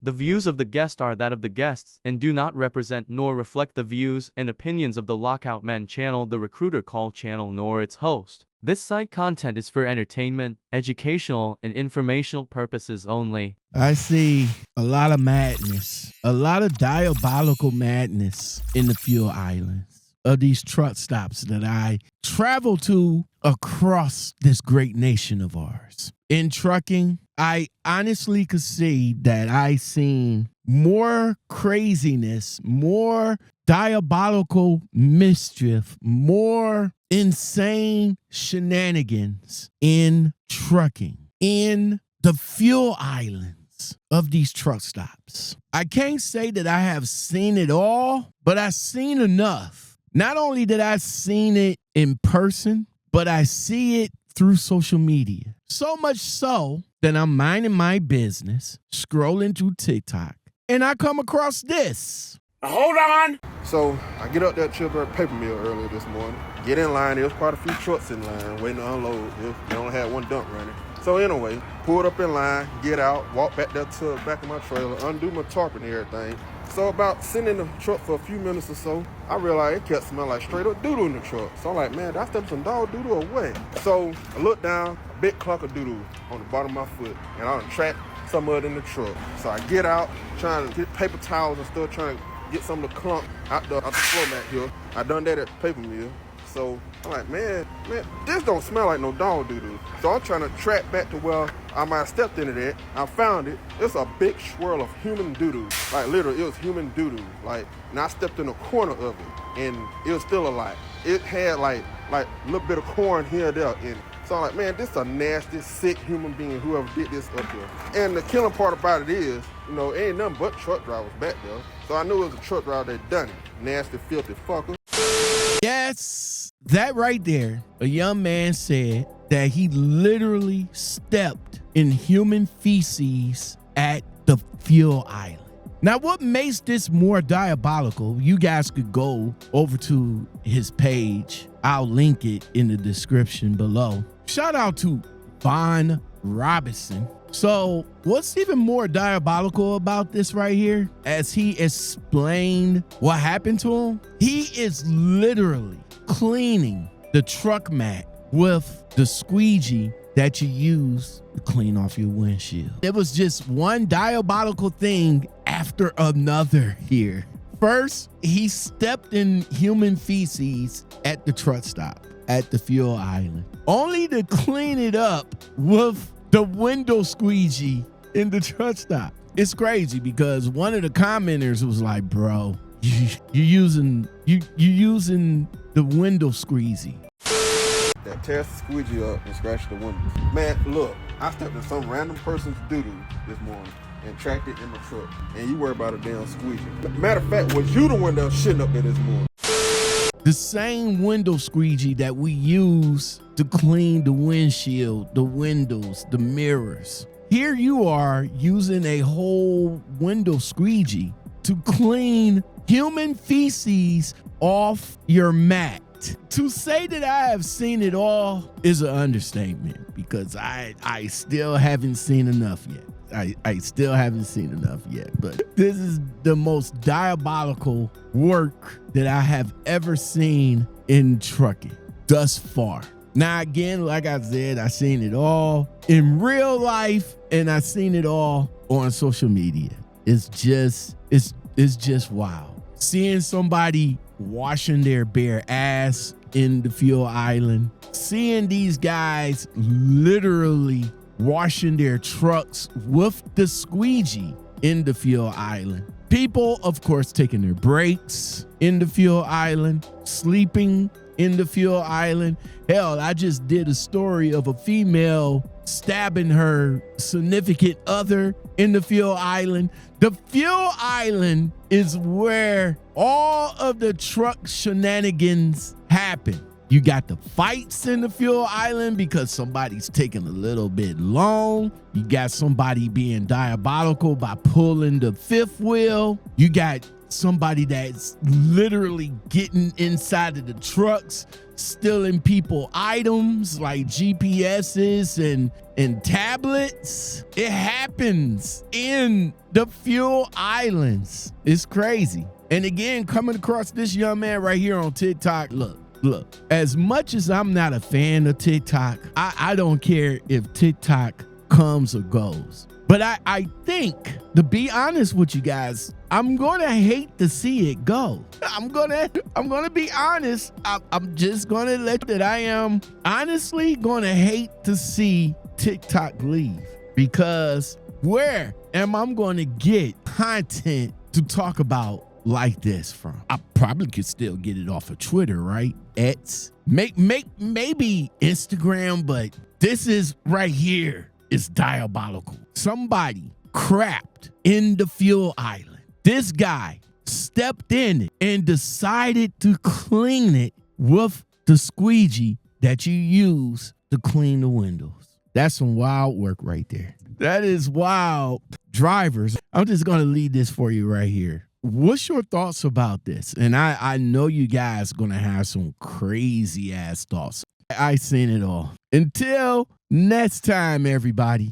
The views of the guest are that of the guests and do not represent nor reflect the views and opinions of the Lockoutmen channel, the Recruiter Call channel, nor its host. This site content is for entertainment, educational, and informational purposes only. I see a lot of madness, a lot of diabolical madness in the fuel islands of these truck stops that I travel to across this great nation of ours. In trucking, I honestly could see that I seen more craziness, more diabolical mischief, more insane shenanigans in trucking, in the fuel islands of these truck stops. I can't say that I have seen it all, but I've seen enough. Not only did I seen it in person, but I see it through social media. So much so that I'm minding my business, scrolling through TikTok, and I come across this. Hold on. So I get up there at Chilbert Paper Mill earlier this morning. Get in line. There was quite a few trucks in line waiting to unload. They only had one dump running. So anyway, pulled up in line, get out, walk back there to the back of my trailer, undo my tarp and everything. So about sitting in the truck for a few minutes or so, I realized it kept smelling like straight up doo-doo in the truck. So I'm like, man, did I step some dog doo-doo or what? So I look down, a big clunk of doo-doo on the bottom of my foot, and I done trapped some of it in the truck. So I get out, trying to get paper towels and stuff, trying to get some of the clump out the floor mat here. I done that at the paper mill. So I'm like, man, this don't smell like no dog doo-doo. So I'm trying to track back to where I might have stepped into that. I found it. It's a big swirl of human doo-doo. Like literally, it was human doo-doo. Like, and I stepped in the corner of it, and it was still alive. It had like a little bit of corn here and there in it. So I'm like, man, this is a nasty, sick human being, whoever did this up here. And the killing part about it is, it ain't nothing but truck drivers back there. So I knew it was a truck driver that done it. Nasty, filthy fucker. Yes, that right there, a young man said that he literally stepped in human feces at the fuel island. Now, what makes this more diabolical, you guys could go over to his page. I'll link it in the description below. Shout out to Von Robinson. So what's even more diabolical about this right here, as he explained what happened to him, he is literally cleaning the truck mat with the squeegee that you use to clean off your windshield. It was just one diabolical thing after another here. First, he stepped in human feces at the truck stop, at the fuel island, only to clean it up with the window squeegee in the truck stop. It's crazy because one of the commenters was like, bro, you're using the window squeegee. That tears the squeegee up and scratch the windows. Man, look, I stepped in some random person's doo-doo this morning and tracked it in my truck. And you worry about a damn squeegee. Matter of fact, was you the one that was shitting up there this morning? The same window squeegee that we use to clean the windshield, the windows, the mirrors. Here you are using a whole window squeegee to clean human feces off your mat. To say that I have seen it all is an understatement because I still haven't seen enough yet. I still haven't seen enough yet, but this is the most diabolical work that I have ever seen in trucking thus far. Now, again, like I said, I've seen it all in real life and I've seen it all on social media. It's just wild. Seeing somebody washing their bare ass in the fuel island, seeing these guys literally washing their trucks with the squeegee in the fuel island. People, of course, taking their breaks in the fuel island, sleeping in the fuel island. Hell, I just did a story of a female stabbing her significant other in the fuel island. The fuel island is where all of the truck shenanigans happen. You got the fights in the fuel island because somebody's taking a little bit long. You got somebody being diabolical by pulling the fifth wheel. You got somebody that's literally getting inside of the trucks, stealing people items like GPSs and tablets. It happens in the fuel islands. It's crazy. And again, coming across this young man right here on TikTok, look, as much as I'm not a fan of TikTok, I don't care if TikTok comes or goes. But I think, to be honest with you guys, I'm gonna hate to see it go. I'm gonna be honest. I'm just gonna let that I am honestly gonna hate to see TikTok leave, because where am I gonna get content to talk about like this from? I probably could still get it off of Twitter, right? It's maybe Instagram, but this is right here. It's diabolical. Somebody crapped in the fuel island. This guy stepped in it and decided to clean it with the squeegee that you use to clean the windows. That's some wild work right there. That is wild. Drivers, I'm just going to leave this for you right here. What's your thoughts about this? And I know you guys going to have some crazy ass thoughts. I seen it all. Until next time, everybody.